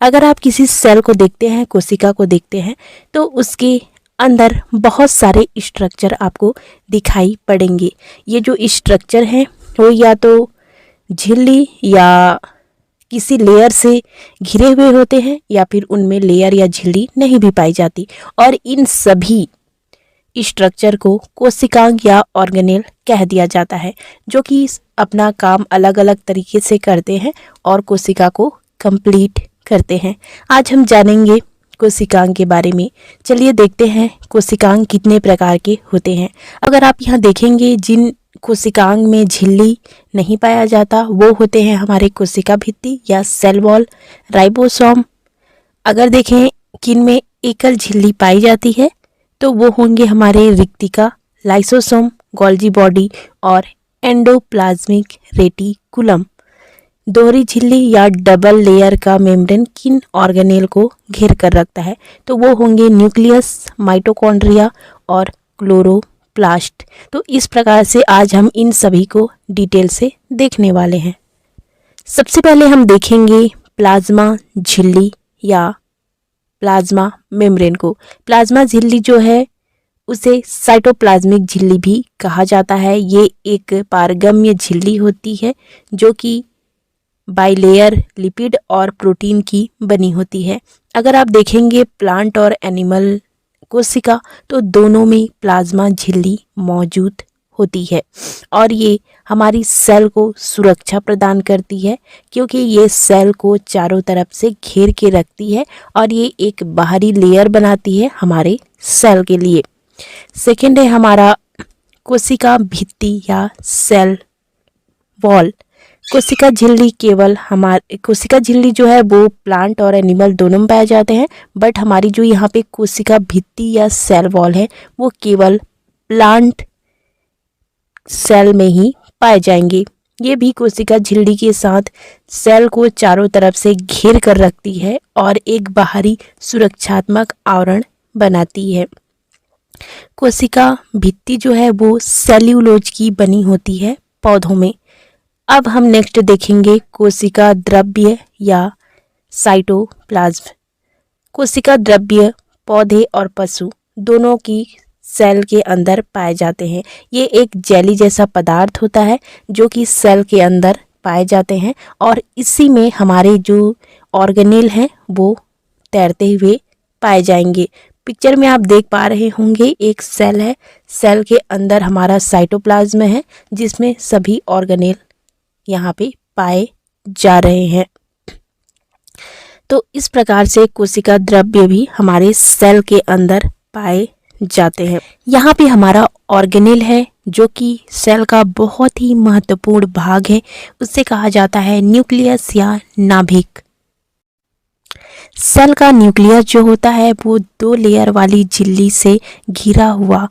अगर आप किसी सेल को देखते हैं, कोशिका को देखते हैं, तो उसके अंदर बहुत सारे स्ट्रक्चर आपको दिखाई पड़ेंगे। ये जो स्ट्रक्चर हैं वो या तो झिल्ली या किसी लेयर से घिरे हुए होते हैं या फिर उनमें लेयर या झिल्ली नहीं भी पाई जाती, और इन सभी स्ट्रक्चर को कोशिकांग या ऑर्गेनेल कह दिया जाता है, जो कि अपना काम अलग अलग तरीके से करते हैं और कोशिका को कंप्लीट करते हैं। आज हम जानेंगे कोशिकांग के बारे में। चलिए देखते हैं कोशिकांग कितने प्रकार के होते हैं। अगर आप यहाँ देखेंगे, जिन कोशिकांग में झिल्ली नहीं पाया जाता वो होते हैं हमारे कोशिका भित्ति या सेल वॉल, राइबोसोम। अगर देखें किन में एकल झिल्ली पाई जाती है तो वो होंगे हमारे रिक्तिका, लाइसोसोम, गोल्जी बॉडी और एंडोप्लाज्मिक रेटिकुलम। दोहरी झिल्ली या डबल लेयर का मेम्ब्रेन किन ऑर्गेनेल को घेर कर रखता है तो वो होंगे न्यूक्लियस, माइटोकॉन्ड्रिया और क्लोरोप्लास्ट। तो इस प्रकार से आज हम इन सभी को डिटेल से देखने वाले हैं। सबसे पहले हम देखेंगे प्लाज्मा झिल्ली या प्लाज्मा मेम्ब्रेन को। प्लाज्मा झिल्ली जो है उसे साइटोप्लाज्मिक झिल्ली भी कहा जाता है। ये एक पारगम्य झिल्ली होती है जो कि बाइलेयर लिपिड और प्रोटीन की बनी होती है। अगर आप देखेंगे प्लांट और एनिमल कोशिका तो दोनों में प्लाज्मा झिल्ली मौजूद होती है, और ये हमारी सेल को सुरक्षा प्रदान करती है क्योंकि ये सेल को चारों तरफ से घेर के रखती है और ये एक बाहरी लेयर बनाती है हमारे सेल के लिए। सेकेंड है हमारा कोशिका भित्ति या सेल वॉल। कोशिका झिल्ली जो है वो प्लांट और एनिमल दोनों में पाए जाते हैं, बट हमारी जो यहाँ पे कोशिका भित्ति या सेल वॉल है वो केवल प्लांट सेल में ही पाए जाएंगे। ये भी कोशिका झिल्ली के साथ सेल को चारों तरफ से घेर कर रखती है और एक बाहरी सुरक्षात्मक आवरण बनाती है। कोशिका भित्ति जो है वो सेल्यूलोज की बनी होती है पौधों में। अब हम नेक्स्ट देखेंगे कोशिका द्रव्य या साइटोप्लाज्म। कोशिका द्रव्य पौधे और पशु दोनों की सेल के अंदर पाए जाते हैं। ये एक जेली जैसा पदार्थ होता है जो कि सेल के अंदर पाए जाते हैं और इसी में हमारे जो ऑर्गेनेल हैं वो तैरते हुए पाए जाएंगे। पिक्चर में आप देख पा रहे होंगे एक सेल है, सेल के अंदर हमारा साइटोप्लाज्म है जिसमें सभी ऑर्गेनेल यहाँ पे पाए जा रहे हैं। तो इस प्रकार से कोशिका द्रव्य भी हमारे सेल के अंदर पाए जाते हैं। यहाँ पे हमारा ऑर्गेनेल है जो कि सेल का बहुत ही महत्वपूर्ण भाग है, उससे कहा जाता है न्यूक्लियस या नाभिक। सेल का न्यूक्लियस जो होता है वो 2 लेयर वाली झिल्ली से घिरा हुआ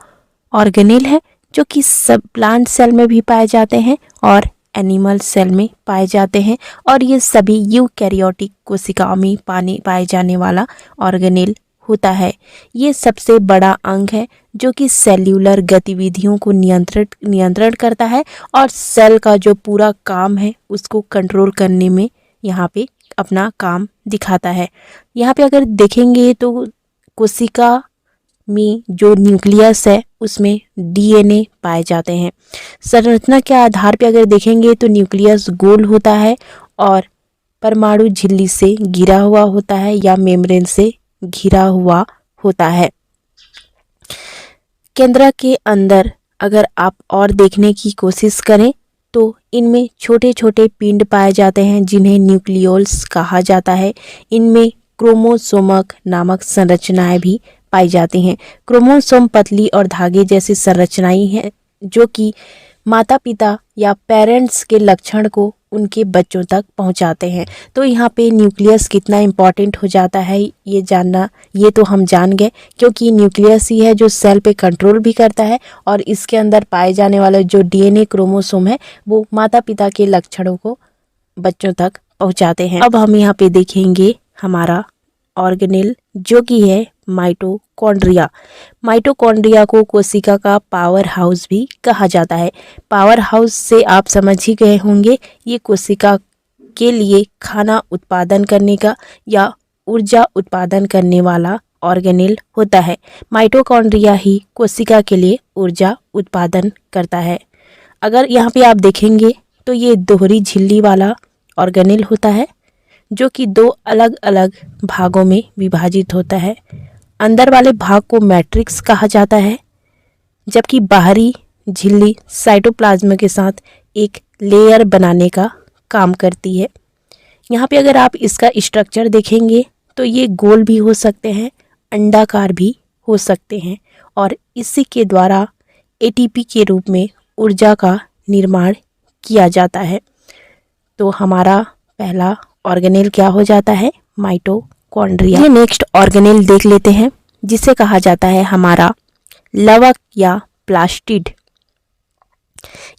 ऑर्गेनेल है जो कि सब प्लांट सेल में भी पाए जाते हैं और एनिमल सेल में पाए जाते हैं, और ये सभी यूकैरियोटिक कोशिकाओं में पाए जाने वाला ऑर्गेनेल होता है। ये सबसे बड़ा अंग है जो कि सेल्यूलर गतिविधियों को नियंत्रण करता है और सेल का जो पूरा काम है उसको कंट्रोल करने में यहाँ पे अपना काम दिखाता है। यहाँ पे अगर देखेंगे तो कोशिका में जो न्यूक्लियस है उसमें डीएनए पाए जाते हैं। संरचना के आधार पे अगर देखेंगे तो न्यूक्लियस गोल होता है और परमाणु झिल्ली से घिरा हुआ होता है या मेम्ब्रेन से घिरा हुआ होता है। केंद्र के अंदर अगर आप और देखने की कोशिश करें तो इनमें छोटे छोटे पिंड पाए जाते हैं जिन्हें न्यूक्लियोल्स कहा जाता है। इनमें क्रोमोसोमक नामक संरचनाएं भी पाई जाती हैं। क्रोमोसोम पतली और धागे जैसी संरचनाएं हैं जो कि माता पिता या पेरेंट्स के लक्षण को उनके बच्चों तक पहुंचाते हैं। तो यहाँ पे न्यूक्लियस कितना इम्पॉर्टेंट हो जाता है ये जानना, ये तो हम जान गए क्योंकि न्यूक्लियस ही है जो सेल पे कंट्रोल भी करता है और इसके अंदर पाए जाने वाले जो डीएनए क्रोमोसोम है वो माता पिता के लक्षणों को बच्चों तक पहुंचाते हैं। अब हम यहाँ पे देखेंगे हमारा ऑर्गेनेल जो कि है माइटोकॉन्ड्रिया। माइटोकॉन्ड्रिया को कोशिका का पावर हाउस भी कहा जाता है। पावर हाउस से आप समझ ही गए होंगे, ये कोशिका के लिए खाना उत्पादन करने का या ऊर्जा उत्पादन करने वाला ऑर्गेनेल होता है। माइटोकॉन्ड्रिया ही कोशिका के लिए ऊर्जा उत्पादन करता है। अगर यहाँ पे आप देखेंगे तो ये दोहरी झिल्ली वाला ऑर्गेनेल होता है जो कि दो अलग अलग भागों में विभाजित होता है। अंदर वाले भाग को मैट्रिक्स कहा जाता है, जबकि बाहरी झिल्ली साइटोप्लाज्म के साथ एक लेयर बनाने का काम करती है। यहाँ पे अगर आप इसका स्ट्रक्चर देखेंगे तो ये गोल भी हो सकते हैं, अंडाकार भी हो सकते हैं और इसी के द्वारा एटीपी के रूप में ऊर्जा का निर्माण किया जाता है। तो हमारा पहला ऑर्गेनेल क्या हो जाता है? माइटोकॉन्ड्रिया। ये नेक्स्ट ऑर्गेनेल देख लेते हैं जिसे कहा जाता है हमारा लवक या प्लास्टिड।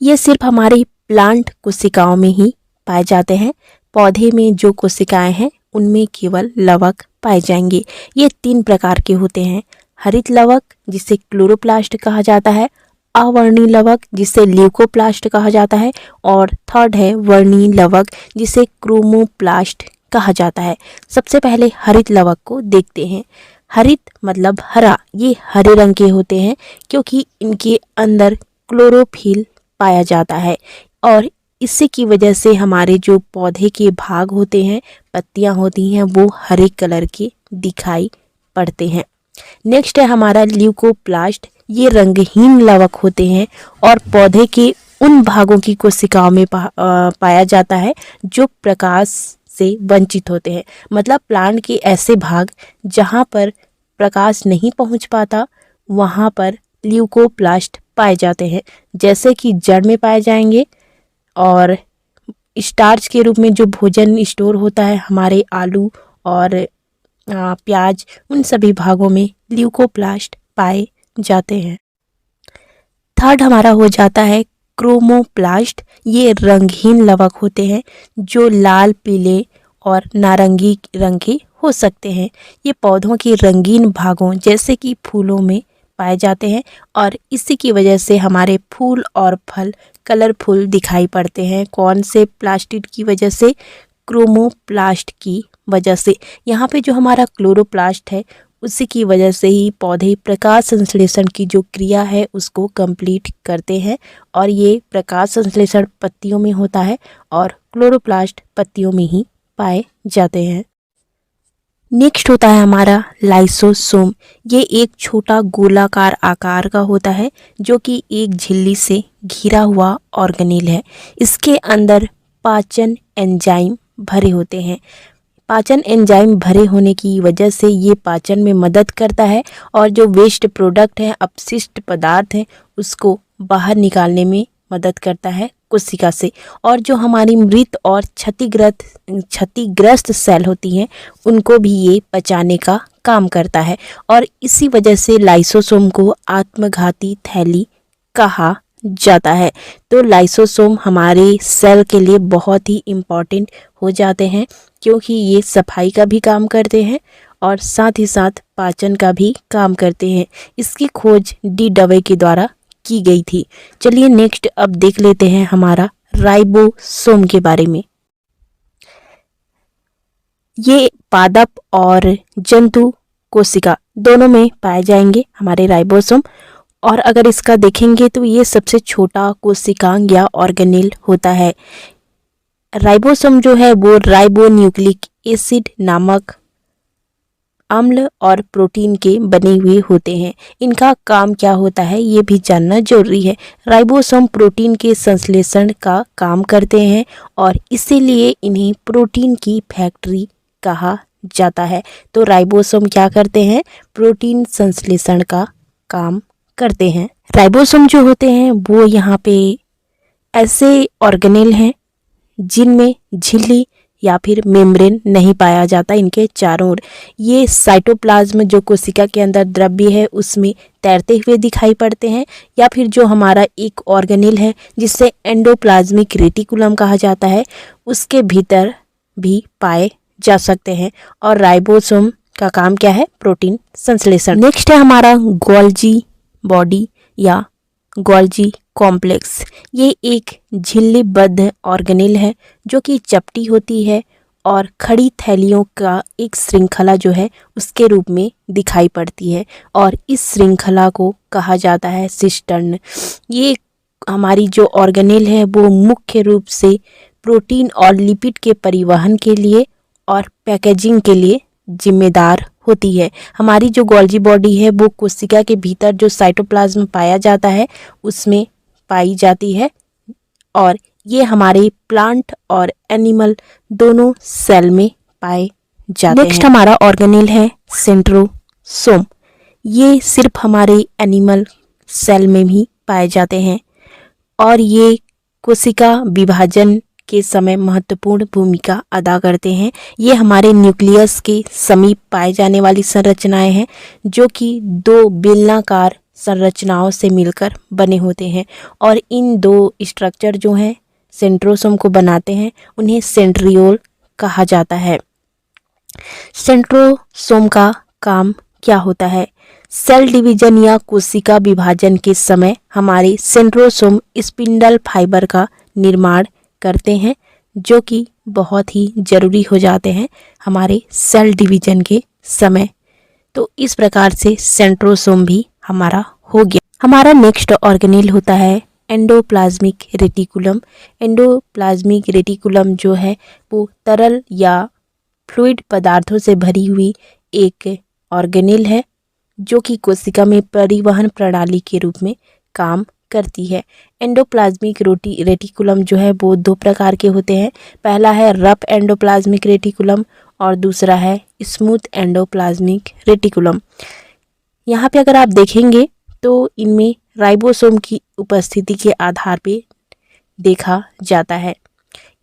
ये सिर्फ हमारी प्लांट कोशिकाओं में ही पाए जाते हैं। पौधे में जो कोशिकाएं हैं उनमें केवल लवक पाए जाएंगे। ये 3 प्रकार के होते हैं। हरित लवक जिसे क्लोरोप्लास्ट कहा जाता है, अवर्णीय लवक जिसे ल्यूकोप्लास्ट कहा जाता है और थर्ड है वर्णीय लवक जिसे क्रोमोप्लास्ट कहा जाता है। सबसे पहले हरित लवक को देखते हैं। हरित मतलब हरा, ये हरे रंग के होते हैं क्योंकि इनके अंदर क्लोरोफिल पाया जाता है और इसी की वजह से हमारे जो पौधे के भाग होते हैं, पत्तियां होती हैं, वो हरे कलर के दिखाई पड़ते हैं। नेक्स्ट है हमारा ल्यूकोप्लास्ट। ये रंगहीन लवक होते हैं और पौधे के उन भागों की कोशिकाओं में पाया जाता है जो प्रकाश से वंचित होते हैं। मतलब प्लांट के ऐसे भाग जहाँ पर प्रकाश नहीं पहुँच पाता, वहाँ पर ल्यूकोप्लास्ट पाए जाते हैं, जैसे कि जड़ में पाए जाएंगे और स्टार्च के रूप में जो भोजन स्टोर होता है हमारे आलू और प्याज, उन सभी भागों में ल्यूकोप्लास्ट पाए जाते हैं। थर्ड हमारा हो जाता है क्रोमोप्लास्ट। ये रंगहीन लवक होते हैं जो लाल, पीले और नारंगी रंग के हो सकते हैं। ये पौधों के रंगीन भागों जैसे कि फूलों में पाए जाते हैं और इसी की वजह से हमारे फूल और फल कलरफुल दिखाई पड़ते हैं। कौन से प्लास्टिड की वजह से? क्रोमोप्लास्ट की वजह से। यहाँ पे जो हमारा क्लोरोप्लास्ट है उसी की वजह से ही पौधे प्रकाश संश्लेषण की जो क्रिया है उसको कंप्लीट करते हैं और ये प्रकाश संश्लेषण पत्तियों में होता है और क्लोरोप्लास्ट पत्तियों में ही पाए जाते हैं। नेक्स्ट होता है हमारा लाइसोसोम। ये एक छोटा गोलाकार आकार का होता है जो कि एक झिल्ली से घिरा हुआ ऑर्गेनेल है। इसके अंदर पाचन एंजाइम भरे होते हैं। पाचन एंजाइम भरे होने की वजह से ये पाचन में मदद करता है और जो वेस्ट प्रोडक्ट है, अपशिष्ट पदार्थ है, उसको बाहर निकालने में मदद करता है कोशिका से। और जो हमारी मृत और क्षतिग्रस्त सेल होती हैं उनको भी ये पचाने का काम करता है और इसी वजह से लाइसोसोम को आत्मघाती थैली कहा जाता है। तो लाइसोसोम हमारे सेल के लिए बहुत ही इम्पॉर्टेंट हो जाते हैं क्योंकि ये सफाई का भी काम करते हैं और साथ ही साथ पाचन का भी काम करते हैं। इसकी खोज डी डवे के द्वारा की गई थी। चलिए नेक्स्ट अब देख लेते हैं हमारा राइबोसोम के बारे में। ये पादप और जंतु कोशिका दोनों में पाए जाएंगे हमारे राइबोसोम और अगर इसका देखेंगे तो ये सबसे छोटा कोशिकांग या ऑर्गेनेल होता है। राइबोसोम जो है वो राइबोन्यूक्लिक एसिड नामक अम्ल और प्रोटीन के बने हुए होते हैं। इनका काम क्या होता है ये भी जानना जरूरी है। राइबोसोम प्रोटीन के संश्लेषण का काम करते हैं और इसीलिए इन्हें प्रोटीन की फैक्ट्री कहा जाता है। तो राइबोसोम क्या करते हैं? प्रोटीन संश्लेषण का काम करते हैं। राइबोसोम जो होते हैं वो यहाँ पे ऐसे ऑर्गेनेल हैं जिनमें झिल्ली या फिर मेम्ब्रेन नहीं पाया जाता इनके चारों ओर। ये साइटोप्लाज्म जो कोशिका के अंदर द्रव्य है उसमें तैरते हुए दिखाई पड़ते हैं या फिर जो हमारा एक ऑर्गेनेल है जिससे एंडोप्लाज्मिक रेटिकुलम कहा जाता है उसके भीतर भी पाए जा सकते हैं। और राइबोसोम का काम क्या है? प्रोटीन संश्लेषण। नेक्स्ट है हमारा गोल्जी बॉडी या गोल्जी कॉम्प्लेक्स। ये एक झिल्लीबद्ध ऑर्गेनेल है जो कि चपटी होती है और खड़ी थैलियों का एक श्रृंखला जो है उसके रूप में दिखाई पड़ती है और इस श्रृंखला को कहा जाता है सिस्टर्न। ये हमारी जो ऑर्गेनेल है वो मुख्य रूप से प्रोटीन और लिपिड के परिवहन के लिए और पैकेजिंग के लिए जिम्मेदार होती है। हमारी जो गोल्जी बॉडी है वो कोशिका के भीतर जो साइटोप्लाज्म पाया जाता है उसमें पाई जाती है और ये हमारे प्लांट और एनिमल दोनों सेल में पाए जाते हैं। नेक्स्ट हमारा ऑर्गेनेल है सेंट्रोसोम। ये सिर्फ हमारे एनिमल सेल में भी पाए जाते हैं और ये कोशिका विभाजन के समय महत्वपूर्ण भूमिका अदा करते हैं। ये हमारे न्यूक्लियस के समीप पाए जाने वाली संरचनाएं हैं जो कि दो बेलनाकार संरचनाओं से मिलकर बने होते हैं और इन दो स्ट्रक्चर जो हैं सेंट्रोसोम को बनाते हैं उन्हें सेंट्रियोल कहा जाता है। सेंट्रोसोम का काम क्या होता है? सेल डिवीजन या कोशिका विभाजन के समय हमारे सेंट्रोसोम स्पिंडल फाइबर का निर्माण करते हैं जो कि बहुत ही ज़रूरी हो जाते हैं हमारे सेल डिवीजन के समय। तो इस प्रकार से सेंट्रोसोम भी हमारा हो गया। हमारा नेक्स्ट ऑर्गेनेल होता है एंडोप्लाज्मिक रेटिकुलम। एंडोप्लाज्मिक रेटिकुलम जो है वो तरल या फ्लूइड पदार्थों से भरी हुई एक ऑर्गेनेल है जो कि कोशिका में परिवहन प्रणाली के रूप में काम करती है। एंडोप्लाज्मिक रेटिकुलम जो है वो दो प्रकार के होते हैं। पहला है रफ एंडोप्लाज्मिक रेटिकुलम और दूसरा है स्मूथ एंडोप्लाज्मिक रेटिकुलम। यहाँ पे अगर आप देखेंगे तो इनमें राइबोसोम की उपस्थिति के आधार पे देखा जाता है।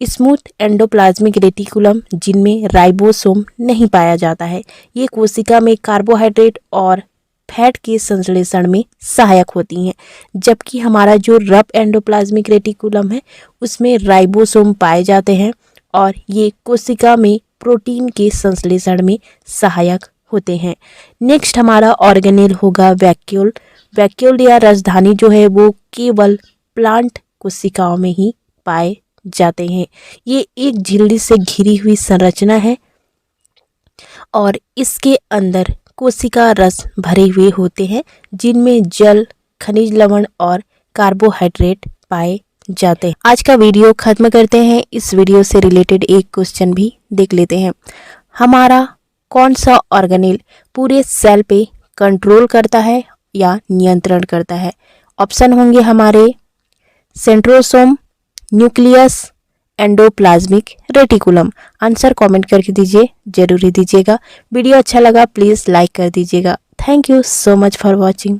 स्मूथ एंडोप्लाज्मिक रेटिकुलम जिनमें राइबोसोम नहीं पाया जाता है, ये कोशिका में कार्बोहाइड्रेट और फैट के संश्लेषण में सहायक होती हैं, जबकि हमारा जो रफ एंडोप्लाज्मिक रेटिकुलम है उसमें राइबोसोम पाए जाते हैं और ये कोशिका में प्रोटीन के संश्लेषण में सहायक होते हैं। नेक्स्ट हमारा ऑर्गेनेल होगा वैक्यूल। वैक्यूल या राजधानी जो है वो केवल प्लांट कोशिकाओं में ही पाए जाते हैं। ये एक झिल्ली से घिरी हुई संरचना है और इसके अंदर कोशिका रस भरे हुए होते हैं जिनमें जल, खनिज लवण और कार्बोहाइड्रेट पाए जाते हैं। आज का वीडियो खत्म करते हैं। इस वीडियो से रिलेटेड एक क्वेश्चन भी देख लेते हैं। हमारा कौन सा ऑर्गेनेल पूरे सेल पे कंट्रोल करता है या नियंत्रण करता है? ऑप्शन होंगे हमारे centrosome, nucleus, endoplasmic reticulum. Answer comment करके दीजिए, जरूरी दीजिएगा। वीडियो अच्छा लगा प्लीज़ लाइक कर दीजिएगा। Thank you so much for watching.